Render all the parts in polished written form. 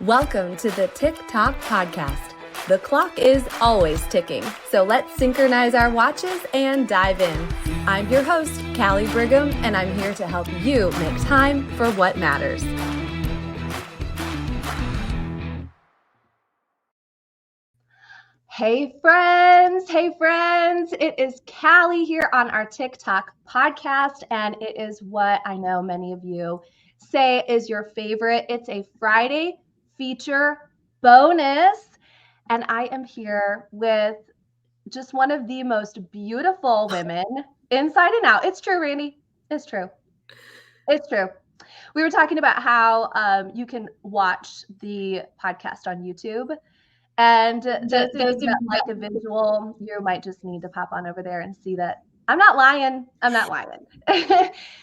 Welcome to the TikTok podcast. The clock is always ticking, so let's synchronize our watches and dive in. I'm your host, Callie Brigham, and I'm here to help you make time for what matters. Hey friends, it is Callie here on our TikTok podcast, and it is what I know many of you say is your favorite. It's a Friday feature bonus, and I am here with just one of the most beautiful women inside and out. It's true, Randi. It's true. We were talking about how you can watch the podcast on YouTube. And those of you that like a visual, you might just need to pop on over there and see that I'm not lying.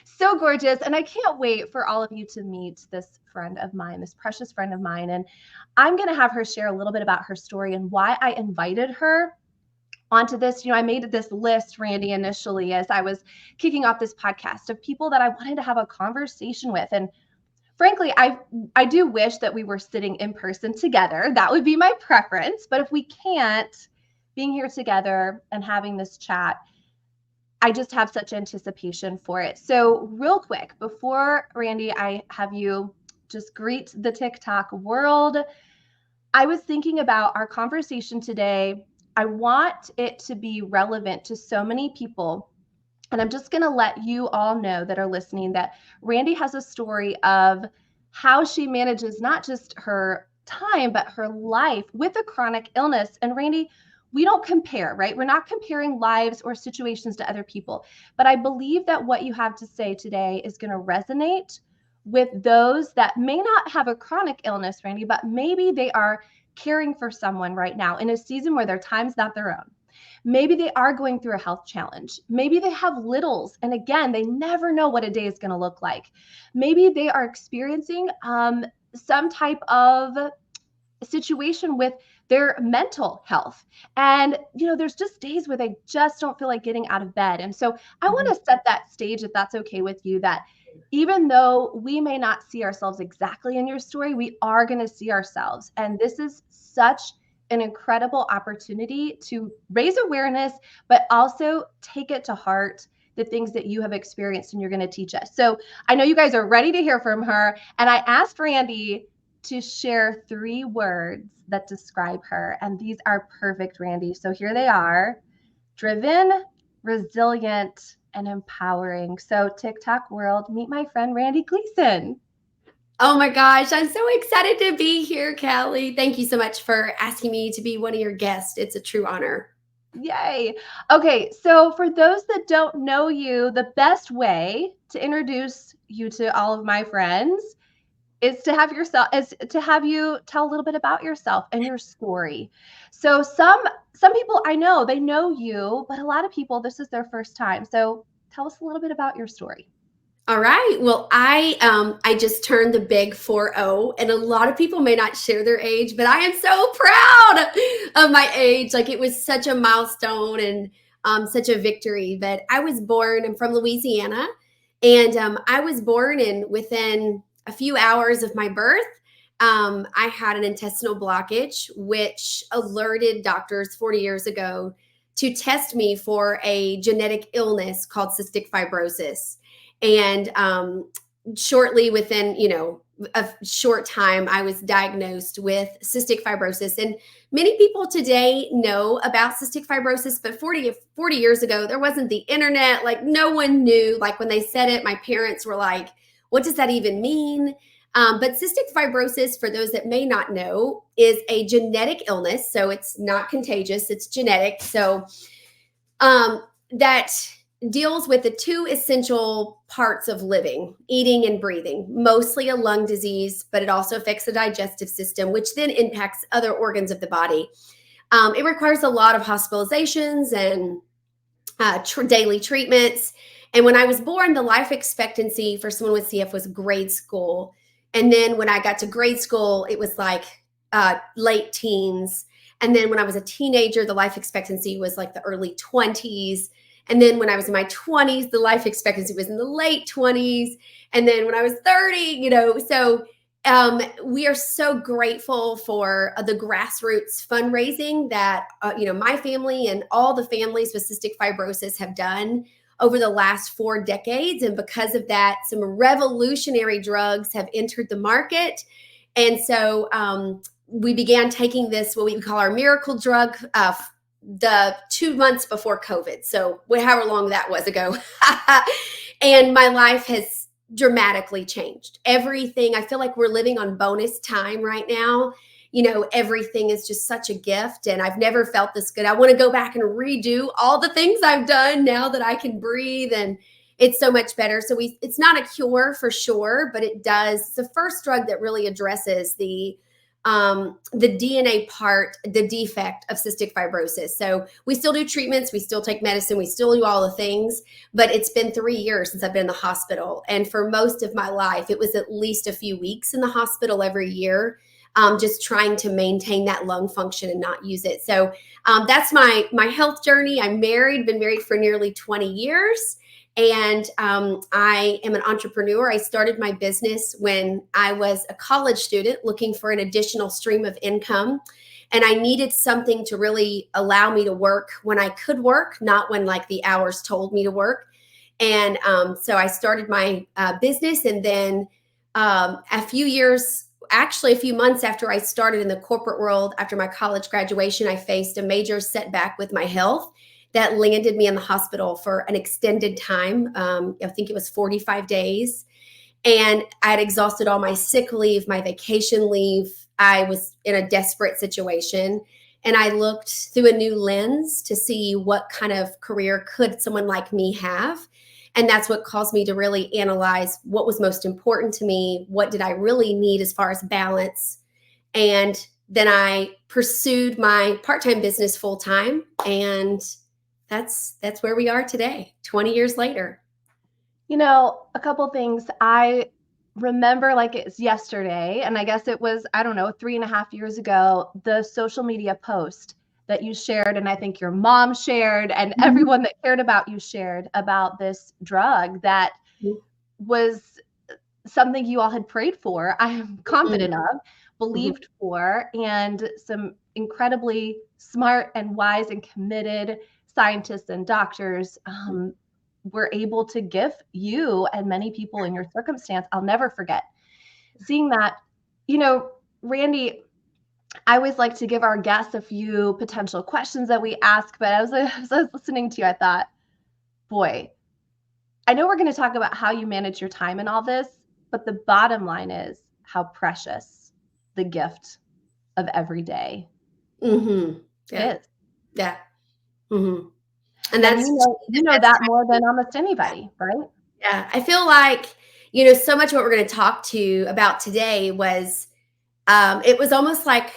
So gorgeous. And I can't wait for all of you to meet this friend of mine, this precious friend of mine. And I'm going to have her share a little bit about her story and why I invited her onto this. I made this list, Randi, initially as I was kicking off this podcast of people that I wanted to have a conversation with. And frankly, I do wish that we were sitting in person together. That would be my preference. But if we can't, being here together and having this chat, I just have such anticipation for it. So real quick, before Randi, I have you just greet the TikTok world. I was thinking about our conversation today. I want it to be relevant to so many people. And I'm just going to let you all know that are listening that Randi has a story of how she manages not just her time, but her life with a chronic illness. And Randi, we don't compare, right? We're not comparing lives or situations to other people. But I believe that what you have to say today is going to resonate with those that may not have a chronic illness, Randi, but maybe they are caring for someone right now in a season where their time's not their own. Maybe they are going through a health challenge. Maybe they have littles. And again, they never know what a day is going to look like. Maybe they are experiencing some type of situation with their mental health. And, there's just days where they just don't feel like getting out of bed. And so I want to set that stage, if that's okay with you, that even though we may not see ourselves exactly in your story, we are going to see ourselves. And this is such an incredible opportunity to raise awareness, but also take it to heart, the things that you have experienced and you're going to teach us. So I know you guys are ready to hear from her. And I asked Randi to share 3 words that describe her. And these are perfect, Randi. So here they are: driven, resilient, and empowering. So TikTok world, meet my friend, Randi Gleason. Oh my gosh, I'm so excited to be here, Callie. Thank you so much for asking me to be one of your guests. It's a true honor. Yay. Okay, so for those that don't know you, the best way to introduce you to all of my friends is to have you tell a little bit about yourself and your story. So some people, I know they know you, but a lot of people, this is their first time. So tell us a little bit about your story. All right. Well, I just turned the big 40, and a lot of people may not share their age, but I am so proud of my age. Like, it was such a milestone and such a victory. But I'm from Louisiana, and I was born, and within a few hours of my birth, I had an intestinal blockage, which alerted doctors 40 years ago to test me for a genetic illness called cystic fibrosis. And shortly within, a short time, I was diagnosed with cystic fibrosis. And many people today know about cystic fibrosis, but 40 years ago, there wasn't the internet. Like, no one knew. Like, when they said it, my parents were like, what does that even mean? But cystic fibrosis, for those that may not know, is a genetic illness. So it's not contagious, it's genetic. So that deals with the 2 essential parts of living: eating and breathing, mostly a lung disease, but it also affects the digestive system, which then impacts other organs of the body. It requires a lot of hospitalizations and daily treatments. And when I was born, the life expectancy for someone with CF was grade school. And then when I got to grade school, it was like late teens. And then when I was a teenager, the life expectancy was like the early 20s. And then when I was in my 20s, the life expectancy was in the late 20s. And then when I was 30, so We are so grateful for the grassroots fundraising that my family and all the families with cystic fibrosis have done over the last 4 decades. And because of that, some revolutionary drugs have entered the market. And so we began taking this, what we call our miracle drug, the 2 months before COVID. So however long that was ago. And my life has dramatically changed. Everything, I feel like we're living on bonus time right now. Everything is just such a gift, and I've never felt this good. I want to go back and redo all the things I've done now that I can breathe, and it's so much better. So it's not a cure for sure, but it's the first drug that really addresses the DNA part, the defect of cystic fibrosis. So we still do treatments, we still take medicine, we still do all the things, but it's been 3 years since I've been in the hospital. And for most of my life, it was at least a few weeks in the hospital every year, just trying to maintain that lung function and not use it. So that's my health journey. I'm married, been married for nearly 20 years. And I am an entrepreneur. I started my business when I was a college student looking for an additional stream of income. And I needed something to really allow me to work when I could work, not when like the hours told me to work. And so I started my business. And then a few months after I started in the corporate world, after my college graduation, I faced a major setback with my health that landed me in the hospital for an extended time. I think it was 45 days. And I had exhausted all my sick leave, my vacation leave. I was in a desperate situation. And I looked through a new lens to see what kind of career could someone like me have. And that's what caused me to really analyze what was most important to me. What did I really need as far as balance? And then I pursued my part-time business full-time, and that's where we are today, 20 years later. A couple things. I remember like it's yesterday, and I guess it was, I don't know, 3.5 years ago, the social media post that you shared, and I think your mom shared, and everyone that cared about you shared about this drug that was something you all had prayed for, I am confident of, believed for, and some incredibly smart and wise and committed scientists and doctors were able to give you and many people in your circumstance. I'll never forget seeing that. Randi, I always like to give our guests a few potential questions that we ask, but as I was listening to you, I thought, boy, I know we're going to talk about how you manage your time in all this, but the bottom line is how precious the gift of every day is. Yeah. And that's, you know that more than almost anybody, right? Yeah. I feel like, so much of what we're going to talk to about today was, it was almost like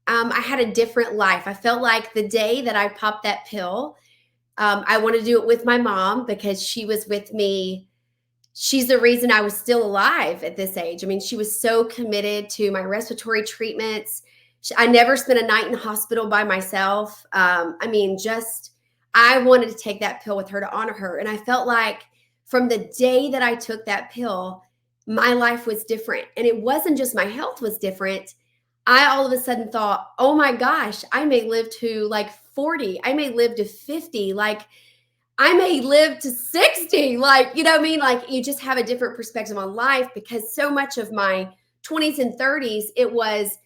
I had a different life. I felt like the day that I popped that pill, I wanted to do it with my mom because she was with me. She's the reason I was still alive at this age. I mean, she was so committed to my respiratory treatments. I never spent a night in the hospital by myself. I wanted to take that pill with her to honor her. And I felt like from the day that I took that pill, my life was different. And it wasn't just my health was different. I all of a sudden thought, oh my gosh, I may live to like 40. I may live to 50. Like I may live to 60. Like, you know what I mean? Like you just have a different perspective on life, because so much of my 20s and 30s, it was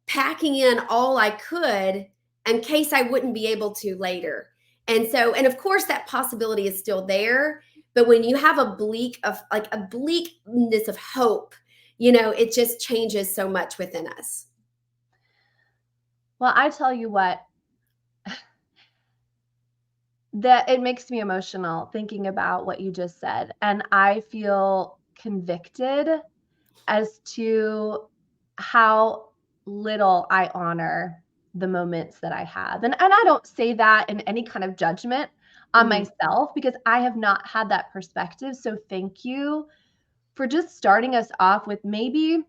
packing in all I could in case I wouldn't be able to later. And of course that possibility is still there. But when you have a bleakness of hope, it just changes so much within us. Well, I tell you what, that it makes me emotional thinking about what you just said. And I feel convicted as to how little I honor the moments that I have. And I don't say that in any kind of judgment on myself, because I have not had that perspective. So thank you for just starting us off with maybe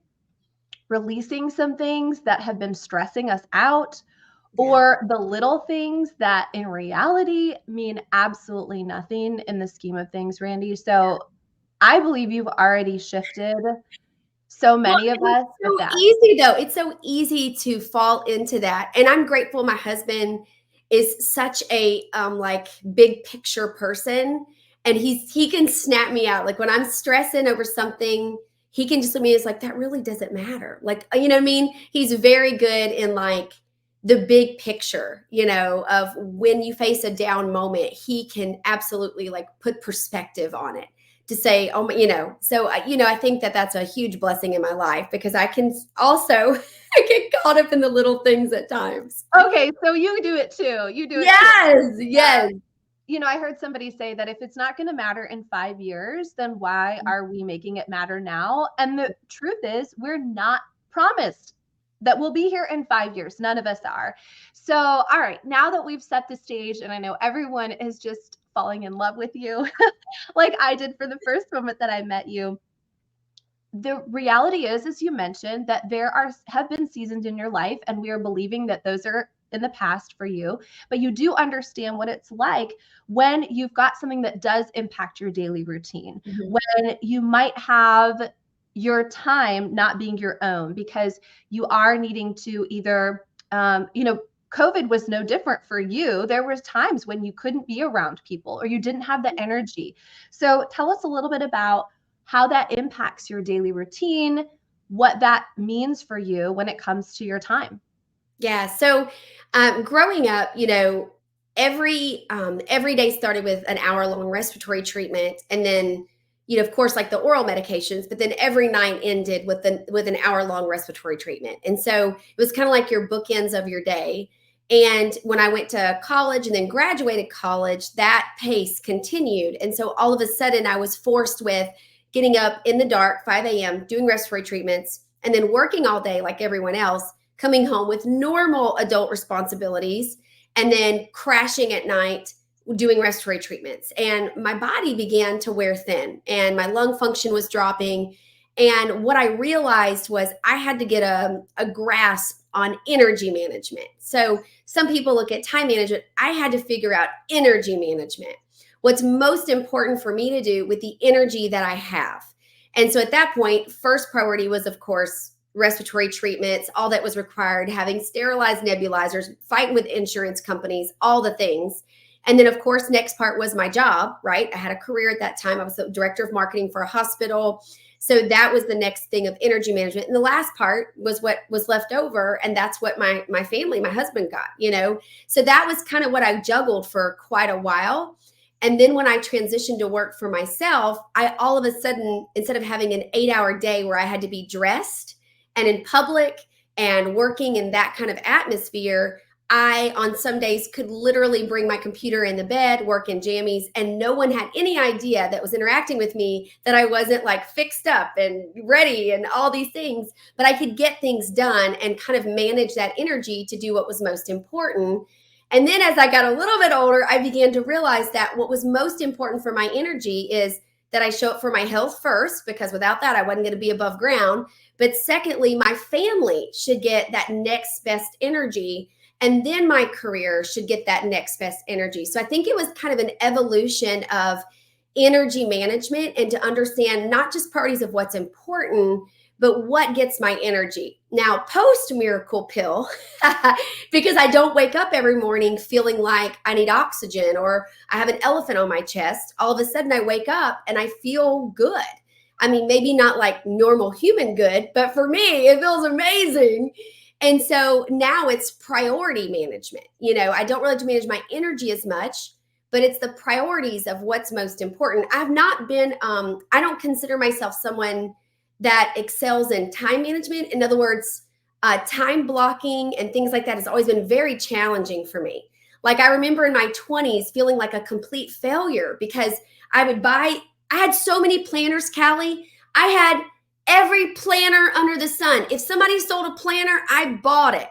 releasing some things that have been stressing us out, or the little things that in reality mean absolutely nothing in the scheme of things, Randi. So I believe you've already shifted So Well, many of and us it's get so that. easy though. It's so easy to fall into that. And I'm grateful my husband is such a like big picture person, and he can snap me out. Like when I'm stressing over something, he can just look at me as like, that really doesn't matter. Like, you know what I mean? He's very good in like the big picture, you know, of when you face a down moment, he can absolutely like put perspective on it to say, oh, you know, so, you know, I think that that's a huge blessing in my life because I can also I get caught up in the little things at times. Okay, so you do it too. You do it too. Yes, yes. You know, I heard somebody say that if it's not going to matter in 5 years, then why are we making it matter now? And the truth is, we're not promised that we'll be here in 5 years. None of us are. So, all right, now that we've set the stage, and I know everyone is just falling in love with you, like I did for the first moment that I met you. The reality is, as you mentioned, that have been seasons in your life, and we are believing that those are in the past for you, but you do understand what it's like when you've got something that does impact your daily routine, Mhm. when you might have your time not being your own because you are needing to either, you know, COVID was no different for you. There was times when you couldn't be around people or you didn't have the energy. So tell us a little bit about how that impacts your daily routine, what that means for you when it comes to your time. Yeah. So, growing up, you know, every day started with an hour long respiratory treatment, and then, you know, of course, like the oral medications. But then every night ended with an hour long respiratory treatment, and so it was kind of like your bookends of your day. And when I went to college and then graduated college, that pace continued, and so all of a sudden, I was forced with getting up in the dark, 5 a.m., doing respiratory treatments, and then working all day like everyone else, coming home with normal adult responsibilities, and then crashing at night doing respiratory treatments. And my body began to wear thin and my lung function was dropping. And what I realized was I had to get a grasp on energy management. So some people look at time management. I had to figure out energy management. What's most important for me to do with the energy that I have. And so at that point, first priority was, of course, respiratory treatments, all that was required, having sterilized nebulizers, fighting with insurance companies, all the things. And then, of course, next part was my job, right? I had a career at that time. I was the director of marketing for a hospital. So that was the next thing of energy management. And the last part was what was left over. And that's what my family, my husband got, you know? So that was kind of what I juggled for quite a while. And then when I transitioned to work for myself, I all of a sudden, instead of having an 8-hour day where I had to be dressed and in public and working in that kind of atmosphere, I, on some days, could literally bring my computer in the bed, work in jammies, and no one had any idea that was interacting with me that I wasn't like fixed up and ready and all these things. But I could get things done and kind of manage that energy to do what was most important. And then as I got a little bit older, I began to realize that what was most important for my energy is that I show up for my health first, because without that, I wasn't going to be above ground. But secondly, my family should get that next best energy. And then my career should get that next best energy. So I think it was kind of an evolution of energy management and to understand not just priorities of what's important, but what gets my energy. Now, post miracle pill, because I don't wake up every morning feeling like I need oxygen or I have an elephant on my chest, all of a sudden I wake up and I feel good. I mean, maybe not like normal human good, but for me, it feels amazing. And so now it's priority management. You know, I don't really have to manage my energy as much, but it's the priorities of what's most important. I've not been, I don't consider myself someone that excels in time management. In other words, time blocking and things like that has always been very challenging for me. Like I remember in my 20s feeling like a complete failure because I had so many planners, Callie. I had every planner under the sun. If somebody sold a planner, I bought it.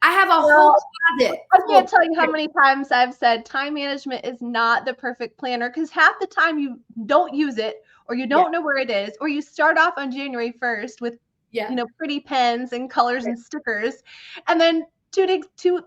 I have a whole closet. I can't tell you how many times I've said time management is not the perfect planner because half the time you don't use it or you don't know where it is, or you start off on January 1st with, you know, pretty pens and colors and stickers. And then 2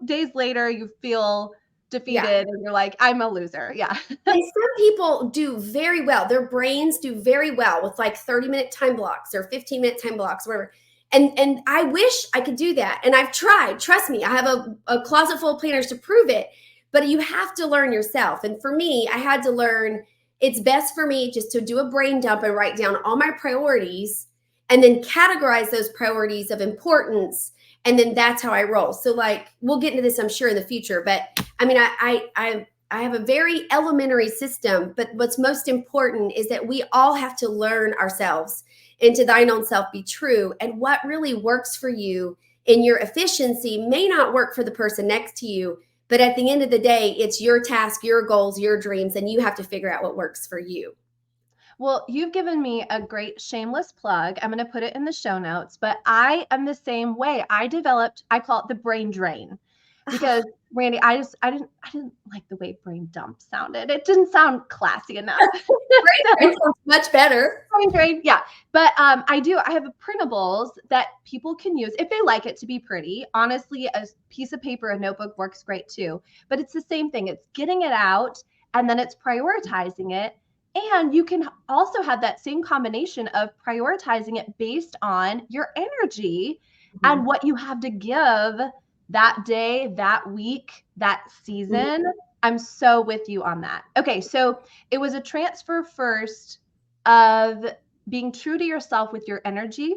days later, you feel defeated and you're like, I'm a loser. Yeah. And some people do very well. Their brains do very well with like 30-minute time blocks or 15-minute time blocks, whatever. And I wish I could do that. And I've tried. Trust me, I have a closet full of planners to prove it. But you have to learn yourself. And for me, I had to learn it's best for me just to do a brain dump and write down all my priorities and then categorize those priorities of importance. And then that's how I roll. So like, we'll get into this, I'm sure, in the future. But I mean, I have a very elementary system, but what's most important is that we all have to learn ourselves, and to thine own self be true. And what really works for you in your efficiency may not work for the person next to you. But at the end of the day, it's your task, your goals, your dreams, and you have to figure out what works for you. Well, you've given me a great shameless plug. I'm going to put it in the show notes, but I am the same way. I call it the brain drain, because Randi, I didn't like the way brain dump sounded. It didn't sound classy enough. Brain drain sounds much better. Brain drain, yeah. But I have printables that people can use if they like it to be pretty. Honestly, a piece of paper, a notebook works great too. But it's the same thing. It's getting it out and then it's prioritizing it. And you can also have that same combination of prioritizing it based on your energy and what you have to give that day, that week, that season. I'm so with you on that. Okay, so it was a transfer first of being true to yourself with your energy.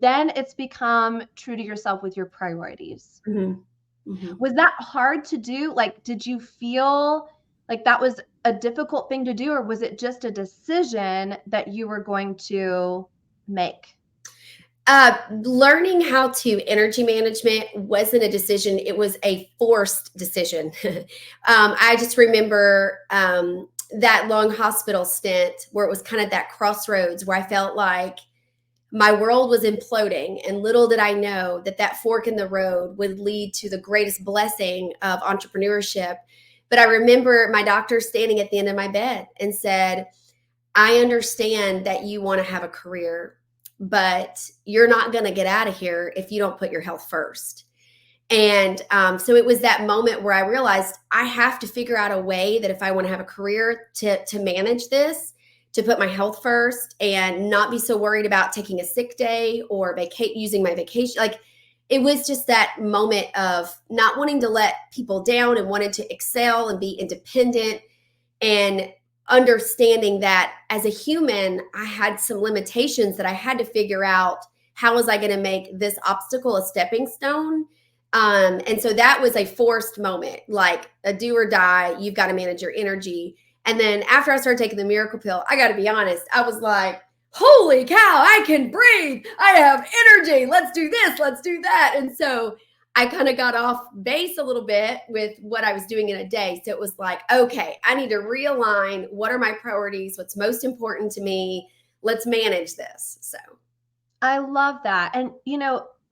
Then it's become true to yourself with your priorities. Was that hard to do? Like, did you feel like that was a difficult thing to do, or was it just a decision that you were going to make? Learning how to energy management wasn't a decision. It was a forced decision. I just remember that long hospital stint where it was kind of that crossroads where I felt like my world was imploding, and little did I know that that fork in the road would lead to the greatest blessing of entrepreneurship. But I remember my doctor standing at the end of my bed and said, I understand that you want to have a career, but you're not going to get out of here if you don't put your health first. And so it was that moment where I realized I have to figure out a way that if I want to have a career to manage this, to put my health first and not be so worried about taking a sick day or using my vacation. Like, it was just that moment of not wanting to let people down and wanting to excel and be independent, and understanding that as a human, I had some limitations that I had to figure out how was I going to make this obstacle a stepping stone. And so that was a forced moment, like a do or die. You've got to manage your energy. And then after I started taking the miracle pill, I got to be honest, I was like, holy cow, I can breathe. I have energy. Let's do this. Let's do that. And so I kind of got off base a little bit with what I was doing in a day. So it was like, okay, I need to realign. What are my priorities? What's most important to me? Let's manage this. So I love that. And,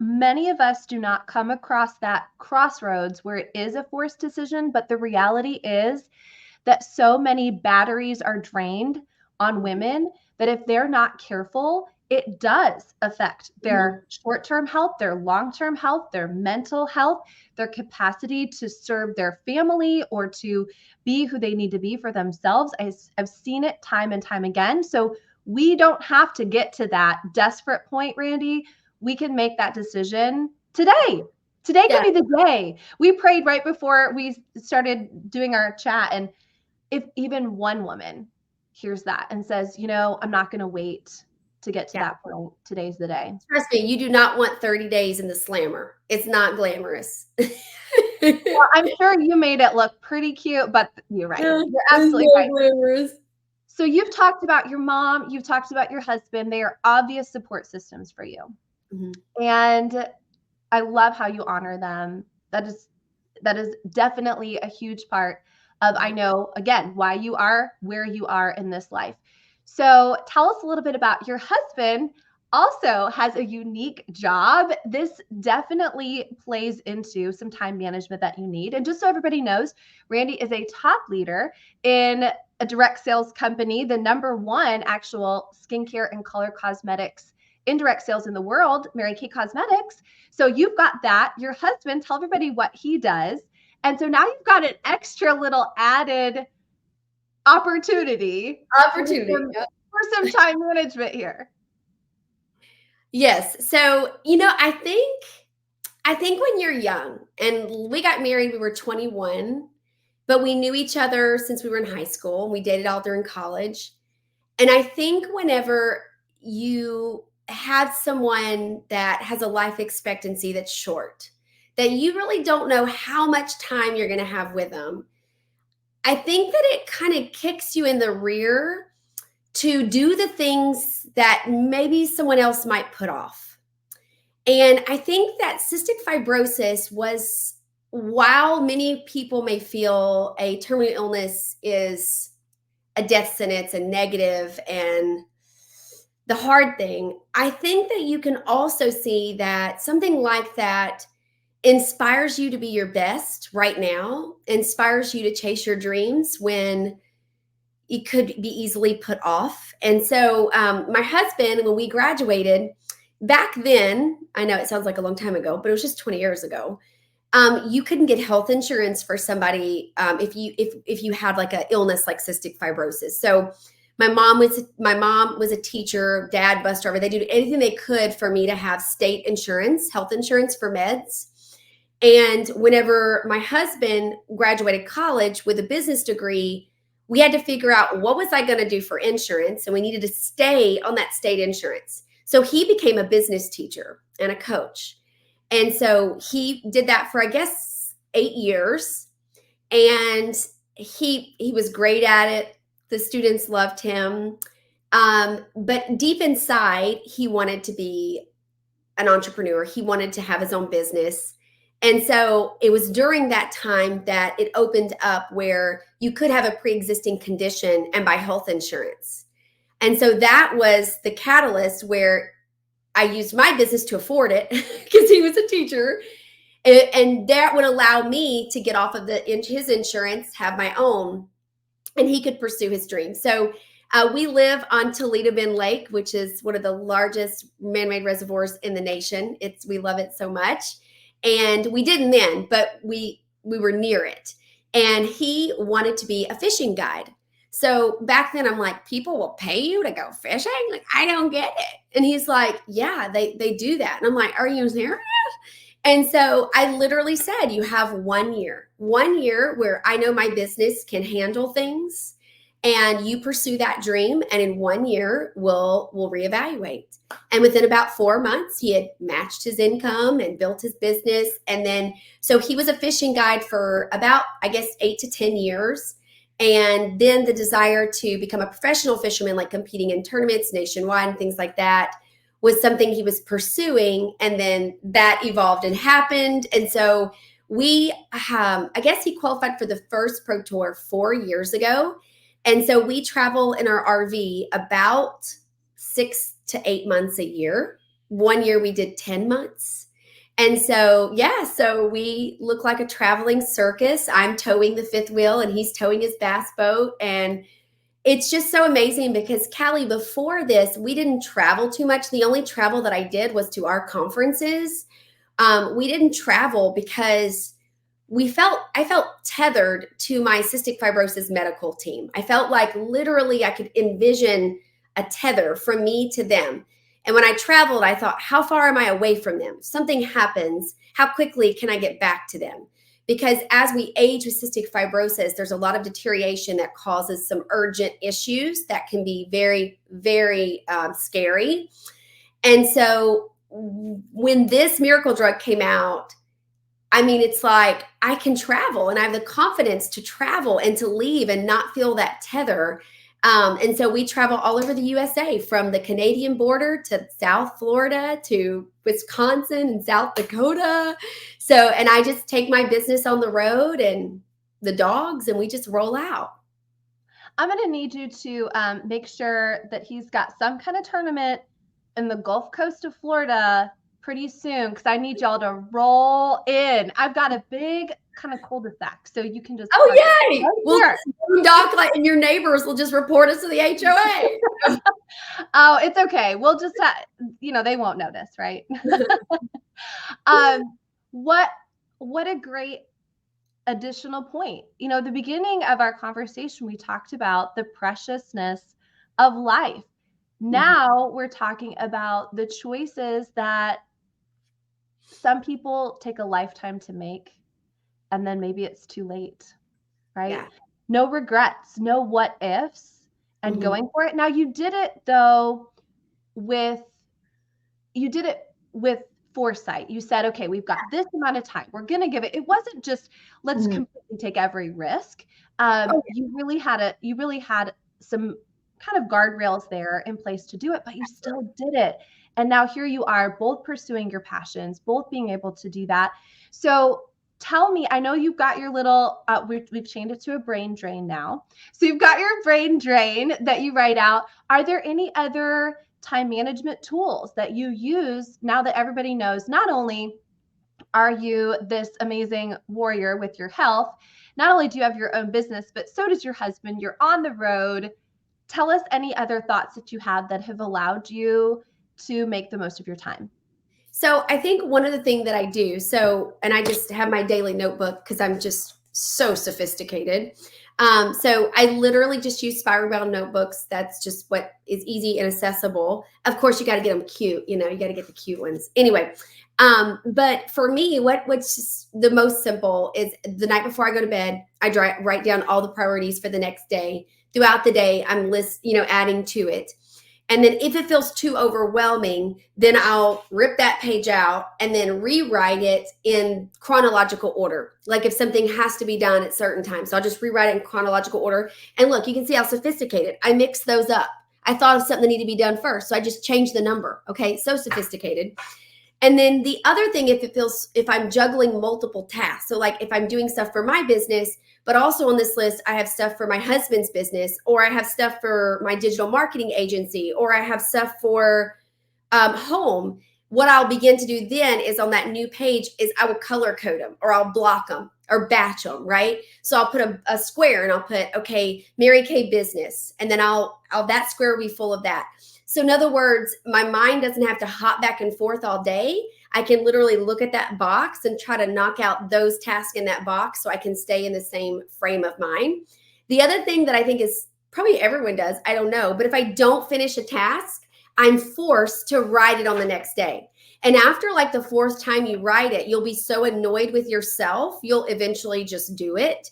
many of us do not come across that crossroads where it is a forced decision, but the reality is that so many batteries are drained on women that if they're not careful, it does affect their short-term health, their long-term health, their mental health, their capacity to serve their family or to be who they need to be for themselves. I've seen it time and time again. So we don't have to get to that desperate point, Randi. We can make that decision today. Today could be the day. We prayed right before we started doing our chat. And if even one woman hears that and says, I'm not going to wait to get to that point, today's the day. Trust me, you do not want 30 days in the slammer. It's not glamorous. Well, I'm sure you made it look pretty cute, but you're right. You're absolutely right. Glamorous. So you've talked about your mom, you've talked about your husband. They are obvious support systems for you. And I love how you honor them. That is definitely a huge part of, I know, again, why you are where you are in this life. So tell us a little bit about your husband. Also has a unique job. This definitely plays into some time management that you need. And just so everybody knows, Randi is a top leader in a direct sales company, the #1 actual skincare and color cosmetics indirect sales in the world, Mary Kay Cosmetics. So you've got that. Your husband, tell everybody what he does. And so now you've got an extra little added opportunity Yep. for some time management here. Yes. So, I think when you're young, and we got married, we were 21, but we knew each other since we were in high school. We dated all during college. And I think whenever you have someone that has a life expectancy that's short, that you really don't know how much time you're going to have with them, I think that it kind of kicks you in the rear to do the things that maybe someone else might put off. And I think that cystic fibrosis was, while many people may feel a terminal illness is a death sentence and negative and the hard thing, I think that you can also see that something like that inspires you to be your best right now, inspires you to chase your dreams when it could be easily put off. And so my husband, when we graduated, back then, I know it sounds like a long time ago, but it was just 20 years ago. You couldn't get health insurance for somebody if you had like an illness like cystic fibrosis. So my mom was a teacher, dad bus driver. They did anything they could for me to have state insurance, health insurance for meds. And whenever my husband graduated college with a business degree, we had to figure out what was I going to do for insurance, and we needed to stay on that state insurance. So he became a business teacher and a coach. And so he did that for, I guess, 8 years. And he was great at it. The students loved him. But deep inside, he wanted to be an entrepreneur. He wanted to have his own business. And so it was during that time that it opened up where you could have a pre-existing condition and buy health insurance. And so that was the catalyst where I used my business to afford it because he was a teacher. And that would allow me to get off of his insurance, have my own, and he could pursue his dream. So we live on Toledo Bend Lake, which is one of the largest man-made reservoirs in the nation. We love it so much. And we didn't then, but we were near it. And he wanted to be a fishing guide. So back then I'm like, people will pay you to go fishing? Like, I don't get it. And he's like, yeah, they do that. And I'm like, are you serious? And so I literally said, you have 1 year where I know my business can handle things, and you pursue that dream. And in 1 year, we'll reevaluate. And within about 4 months, he had matched his income and built his business. And then, so he was a fishing guide for about, I guess, 8 to 10 years. And then the desire to become a professional fisherman, like competing in tournaments nationwide and things like that, was something he was pursuing. And then that evolved and happened. And so I guess he qualified for the first pro tour 4 years ago. And so we travel in our RV about 6 to 8 months a year. 1 year we did 10 months. And so, yeah, so we look like a traveling circus. I'm towing the fifth wheel and he's towing his bass boat. And it's just so amazing because, Callie, before this, we didn't travel too much. The only travel that I did was to our conferences. We didn't travel because I felt tethered to my cystic fibrosis medical team. I felt like literally I could envision a tether from me to them. And when I traveled, I thought, how far am I away from them? Something happens. How quickly can I get back to them? Because as we age with cystic fibrosis, there's a lot of deterioration that causes some urgent issues that can be very, very scary. And so when this miracle drug came out, I mean, it's like I can travel and I have the confidence to travel and to leave and not feel that tether. And so we travel all over the USA, from the Canadian border to South Florida to Wisconsin and South Dakota. So, and I just take my business on the road and the dogs, and we just roll out. I'm going to need you to make sure that he's got some kind of tournament in the Gulf Coast of Florida pretty soon, because I need y'all to roll in. I've got a big kind of cul-de-sac, so you can just yay! We'll dock, and your neighbors will just report us to the HOA. Oh, it's okay. We'll just they won't notice, right? What a great additional point. The beginning of our conversation, we talked about the preciousness of life. Now we're talking about the choices that some people take a lifetime to make, and then maybe it's too late, right? Yeah. No regrets, no what ifs, and Mhm. going for it. Now you did it though with foresight. You said, okay, we've got this amount of time. We're going to give it. It wasn't just let's completely take every risk. You really had some kind of guardrails there in place to do it, but you still did it. And now here you are, both pursuing your passions, both being able to do that. So tell me, I know you've got your little, we've changed it to a brain drain now. So you've got your brain drain that you write out. Are there any other time management tools that you use now that everybody knows not only are you this amazing warrior with your health, not only do you have your own business, but so does your husband. You're on the road. Tell us any other thoughts that you have that have allowed you to make the most of your time. So I think one of the things that I do, and I just have my daily notebook because I'm just so sophisticated. So I literally just use spiral bound notebooks. That's just what is easy and accessible. Of course, you got to get them cute. You got to get the cute ones. Anyway, but for me, what's the most simple is the night before I go to bed, I write down all the priorities for the next day. Throughout the day, I'm adding to it. And then if it feels too overwhelming, then I'll rip that page out and then rewrite it in chronological order. Like if something has to be done at certain times, so I'll just rewrite it in chronological order. And look, you can see how sophisticated. I mix those up. I thought of something that needed to be done first, so I just changed the number. Okay, so sophisticated. And then the other thing, if I'm juggling multiple tasks, so like if I'm doing stuff for my business, but also on this list, I have stuff for my husband's business, or I have stuff for my digital marketing agency, or I have stuff for home. What I'll begin to do then is on that new page is I will color code them, or I'll block them or batch them, right? So I'll put a square and I'll put, okay, Mary Kay business. And then that square will be full of that. So in other words, my mind doesn't have to hop back and forth all day. I can literally look at that box and try to knock out those tasks in that box so I can stay in the same frame of mind. The other thing that I think is probably everyone does, I don't know, but if I don't finish a task, I'm forced to write it on the next day. And after like the fourth time you write it, you'll be so annoyed with yourself, you'll eventually just do it.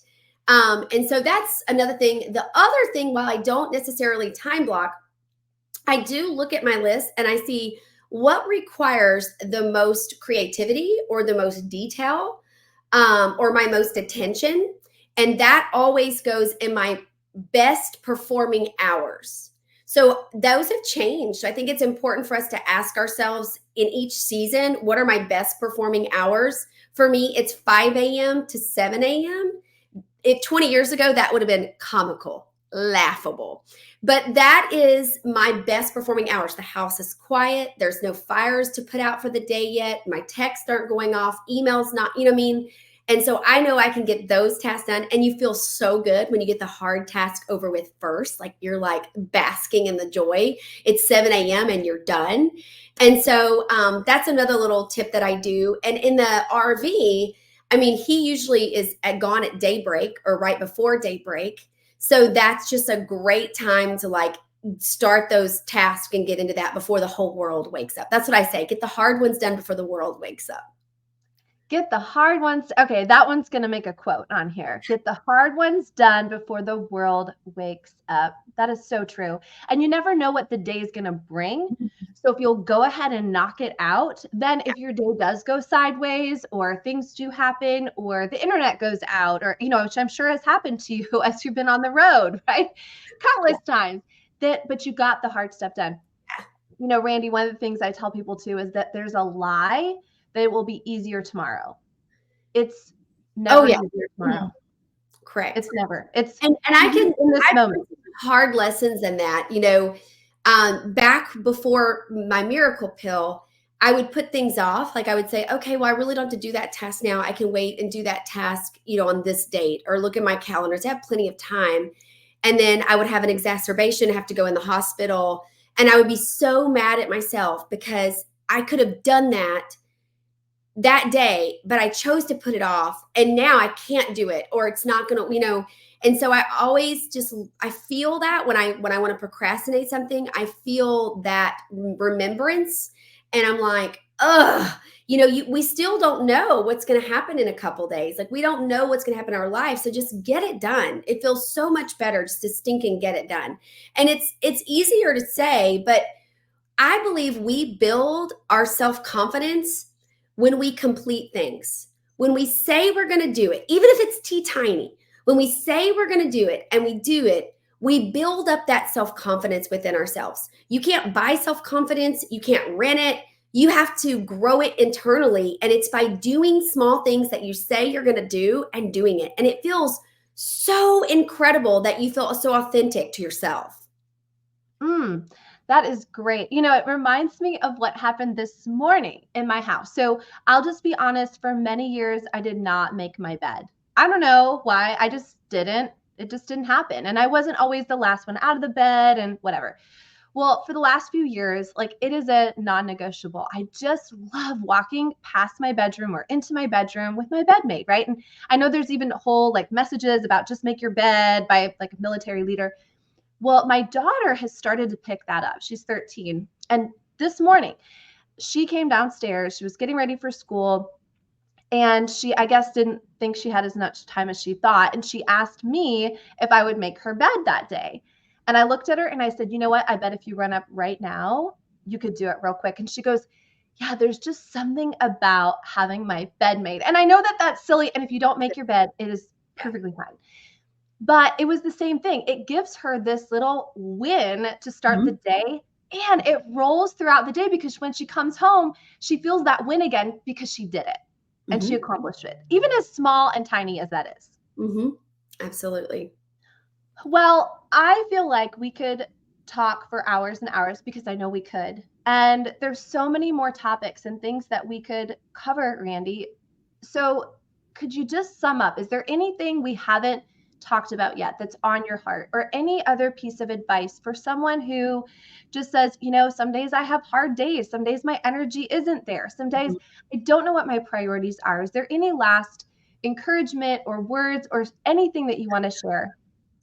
And so that's another thing. The other thing, while I don't necessarily time block, I do look at my list and I see what requires the most creativity or the most detail or my most attention. And that always goes in my best performing hours. So those have changed. I think it's important for us to ask ourselves in each season, what are my best performing hours? For me, it's 5 a.m. to 7 a.m. 20 years ago, that would have been comical, laughable. But that is my best performing hours. The house is quiet. There's no fires to put out for the day yet. My texts aren't going off. Emails not, you know what I mean? And so I know I can get those tasks done. And you feel so good when you get the hard task over with first. Like you're like basking in the joy. It's 7 a.m. and you're done. And so that's another little tip that I do. And in the RV, I mean, he usually is gone at daybreak or right before daybreak. So that's just a great time to like start those tasks and get into that before the whole world wakes up. That's what I say. Get the hard ones done before the world wakes up. Get the hard ones. Okay, that one's going to make a quote on here. Get the hard ones done before the world wakes up. That is so true. And you never know what the day is going to bring. So if you'll go ahead and knock it out, then if your day does go sideways or things do happen or the internet goes out or, which I'm sure has happened to you as you've been on the road, right? Countless times but you got the hard stuff done. Randi, one of the things I tell people too is that there's a lie that it will be easier tomorrow. It's never easier tomorrow. Correct. It's never. It's and I can in this moment. Hard lessons in that, back before my miracle pill, I would put things off. Like I would say, okay, well, I really don't have to do that task now. I can wait and do that task, on this date, or look at my calendars. I have plenty of time. And then I would have an exacerbation, have to go in the hospital. And I would be so mad at myself because I could have done that that day, but I chose to put it off, and now I can't do it, or it's not going to, and so I always I feel that when I want to procrastinate something, I feel that remembrance, and I'm like, ugh, we still don't know what's going to happen in a couple days. Like, we don't know what's going to happen in our life. So just get it done. It feels so much better just to stink and get it done. And it's easier to say, but I believe we build our self-confidence when we complete things. When we say we're going to do it, even if it's tiny, when we say we're going to do it and we do it, we build up that self-confidence within ourselves. You can't buy self-confidence. You can't rent it. You have to grow it internally. And it's by doing small things that you say you're going to do and doing it. And it feels so incredible that you feel so authentic to yourself. That is great. It reminds me of what happened this morning in my house. So I'll just be honest, for many years, I did not make my bed. I don't know why. I just didn't. It just didn't happen. And I wasn't always the last one out of the bed and whatever. Well, for the last few years, like, it is a non-negotiable. I just love walking past my bedroom or into my bedroom with my bed made, right? And I know there's even whole like messages about just make your bed by like a military leader. Well, my daughter has started to pick that up. She's 13. And this morning, she came downstairs. She was getting ready for school. And she, I guess, didn't think she had as much time as she thought. And she asked me if I would make her bed that day. And I looked at her and I said, you know what? I bet if you run up right now, you could do it real quick. And she goes, yeah, there's just something about having my bed made. And I know that that's silly. And if you don't make your bed, it is perfectly fine. But it was the same thing. It gives her this little win to start the day, and it rolls throughout the day because when she comes home, she feels that win again because she did it and she accomplished it, even as small and tiny as that is. Absolutely. Well, I feel like we could talk for hours and hours because I know we could. And there's so many more topics and things that we could cover, Randi. So could you just sum up? Is there anything we haven't talked about yet that's on your heart, or any other piece of advice for someone who just says, some days I have hard days, some days my energy isn't there, some days I don't know what my priorities are? Is there any last encouragement or words or anything that you want to share?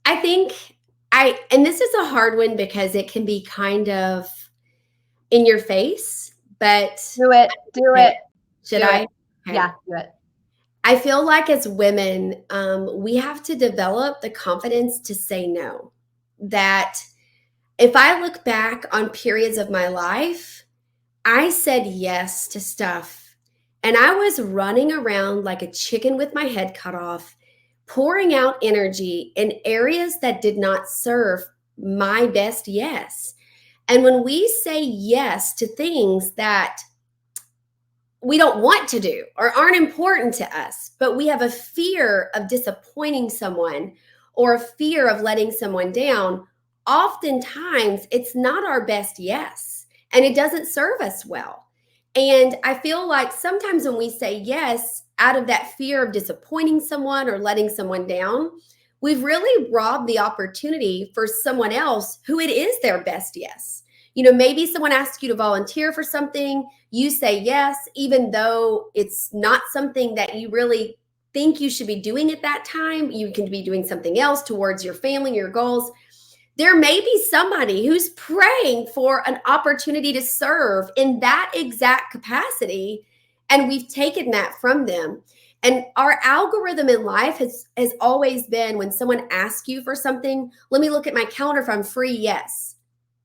I think and this is a hard one because it can be kind of in your face, but do it. Should I? Okay. Yeah, do it. I feel like as women, we have to develop the confidence to say no. That if I look back on periods of my life, I said yes to stuff, and I was running around like a chicken with my head cut off, pouring out energy in areas that did not serve my best yes. And when we say yes to things that we don't want to do or aren't important to us, but we have a fear of disappointing someone or a fear of letting someone down, oftentimes it's not our best yes, and it doesn't serve us well. And I feel like sometimes when we say yes out of that fear of disappointing someone or letting someone down, we've really robbed the opportunity for someone else who it is their best yes. Maybe someone asks you to volunteer for something, you say yes, even though it's not something that you really think you should be doing at that time. You can be doing something else towards your family, your goals. There may be somebody who's praying for an opportunity to serve in that exact capacity, and we've taken that from them. And our algorithm in life has always been, when someone asks you for something, let me look at my calendar if I'm free, yes.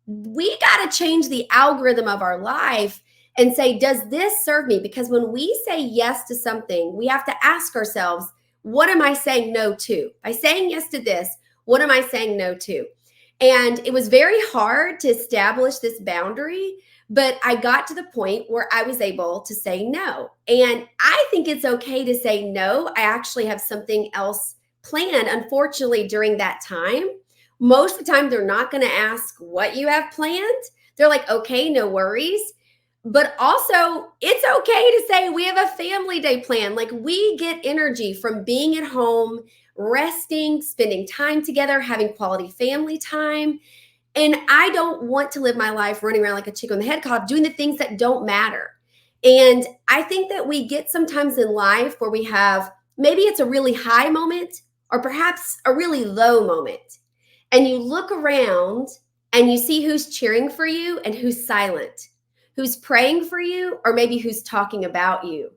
We got to change the algorithm of our life and say, does this serve me? Because when we say yes to something, we have to ask ourselves, what am I saying no to? By saying yes to this, what am I saying no to? And it was very hard to establish this boundary, but I got to the point where I was able to say no. And I think it's okay to say no. I actually have something else planned, unfortunately, during that time. Most of the time, they're not going to ask what you have planned. They're like, okay, no worries. But also, it's okay to say we have a family day plan. Like, we get energy from being at home, resting, spending time together, having quality family time. And I don't want to live my life running around like a chicken with a head cob, doing the things that don't matter. And I think that we get sometimes in life where we have, maybe it's a really high moment or perhaps a really low moment. And you look around and you see who's cheering for you and who's silent, who's praying for you, or maybe who's talking about you.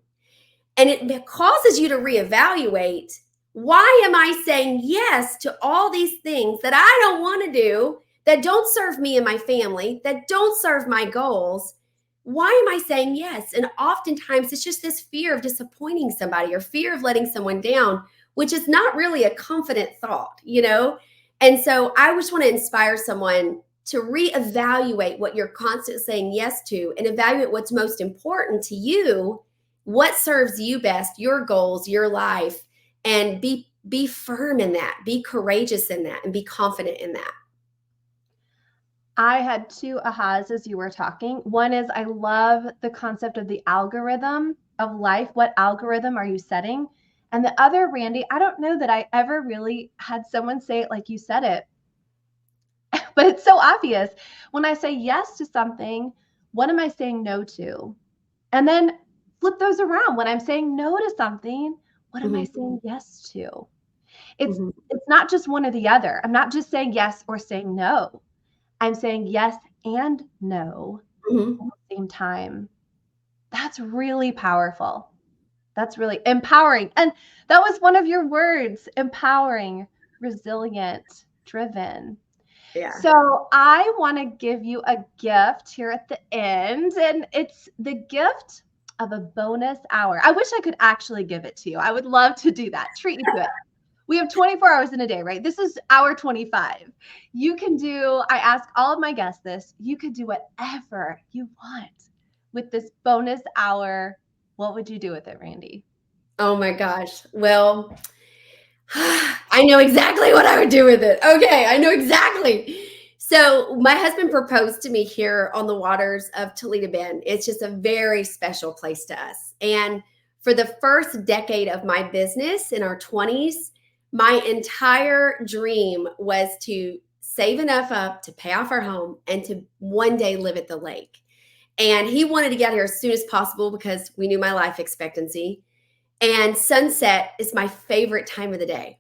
And it causes you to reevaluate, why am I saying yes to all these things that I don't want to do, that don't serve me and my family, that don't serve my goals? Why am I saying yes? And oftentimes it's just this fear of disappointing somebody or fear of letting someone down, which is not really a confident thought, you know? And so I just want to inspire someone to reevaluate what you're constantly saying yes to and evaluate what's most important to you, what serves you best, your goals, your life, and be firm in that, be courageous in that, and be confident in that. I had two ahas as you were talking. One is I love the concept of the algorithm of life. What algorithm are you setting? And the other, Randi, I don't know that I ever really had someone say it like you said it, but it's so obvious. When I say yes to something, what am I saying no to? And then flip those around. When I'm saying no to something, what am I saying yes to? It's not just one or the other. I'm not just saying yes or saying no. I'm saying yes and no at the same time. That's really powerful. That's really empowering. And that was one of your words, empowering, resilient, driven. Yeah. So I want to give you a gift here at the end, and it's the gift of a bonus hour. I wish I could actually give it to you. I would love to do that, treat you to it. We have 24 hours in a day, right? This is hour 25. You can do, I ask all of my guests this, you could do whatever you want with this bonus hour. What would you do with it, Randi? Oh my gosh. Well, I know exactly what I would do with it. Okay, I know exactly. So my husband proposed to me here on the waters of Toledo Bend. It's just a very special place to us. And for the first decade of my business in our 20s, my entire dream was to save enough up to pay off our home and to one day live at the lake. And he wanted to get here as soon as possible because we knew my life expectancy. And sunset is my favorite time of the day.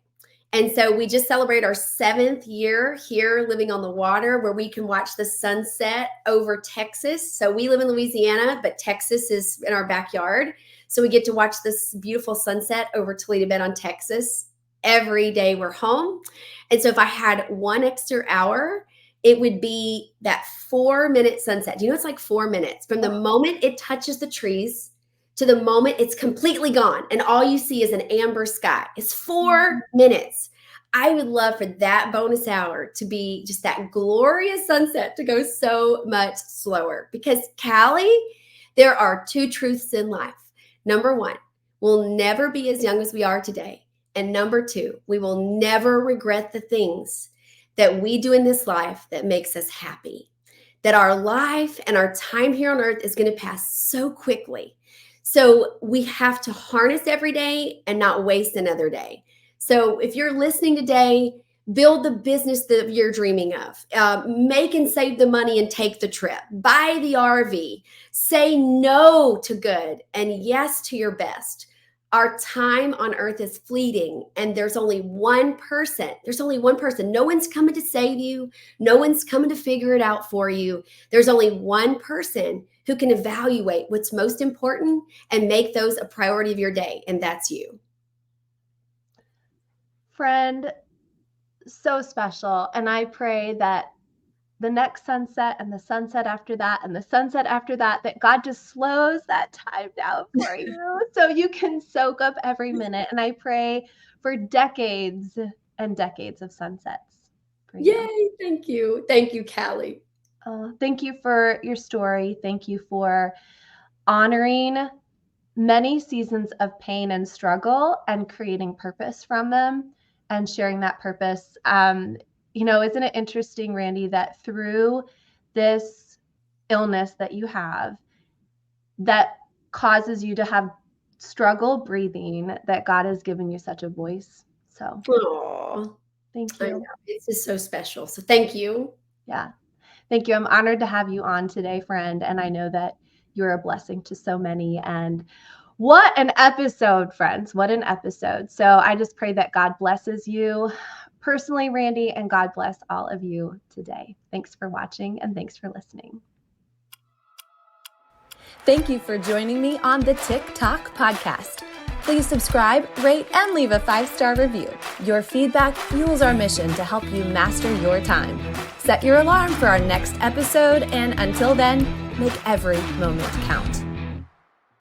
And so we just celebrate our 7th year here living on the water where we can watch the sunset over Texas. So we live in Louisiana, but Texas is in our backyard. So we get to watch this beautiful sunset over Toledo Bend on Texas every day we're home. And so if I had one extra hour, it would be that 4-minute sunset. Do you know, it's like 4 minutes from the moment it touches the trees to the moment it's completely gone and all you see is an amber sky. It's 4 minutes. I would love for that bonus hour to be just that glorious sunset to go so much slower because, Callie, there are 2 truths in life. Number 1, we'll never be as young as we are today. And number 2, we will never regret the things that we do in this life that makes us happy. That our life and our time here on earth is going to pass so quickly. So we have to harness every day and not waste another day. So if you're listening today, build the business that you're dreaming of. Make and save the money and take the trip. Buy the RV. Say no to good and yes to your best. Our time on earth is fleeting and there's only one person. There's only one person. No one's coming to save you. No one's coming to figure it out for you. There's only one person who can evaluate what's most important and make those a priority of your day, and that's you. Friend, so special. And I pray that the next sunset and the sunset after that and the sunset after that, that God just slows that time down for you so you can soak up every minute. And I pray for decades and decades of sunsets for you. Yay, thank you. Thank you, Callie. Thank you for your story. Thank you for honoring many seasons of pain and struggle and creating purpose from them and sharing that purpose. You know, isn't it interesting, Randi, that through this illness that you have that causes you to have struggle breathing, that God has given you such a voice. So thank you. It's just so special. So thank you. Yeah. Thank you. I'm honored to have you on today, friend. And I know that you're a blessing to so many. And what an episode, friends. What an episode. So I just pray that God blesses you personally, Randi, and God bless all of you today. Thanks for watching and thanks for listening. Thank you for joining me on the TikTok podcast. Please subscribe, rate, and leave a 5-star review. Your feedback fuels our mission to help you master your time. Set your alarm for our next episode, and until then, make every moment count.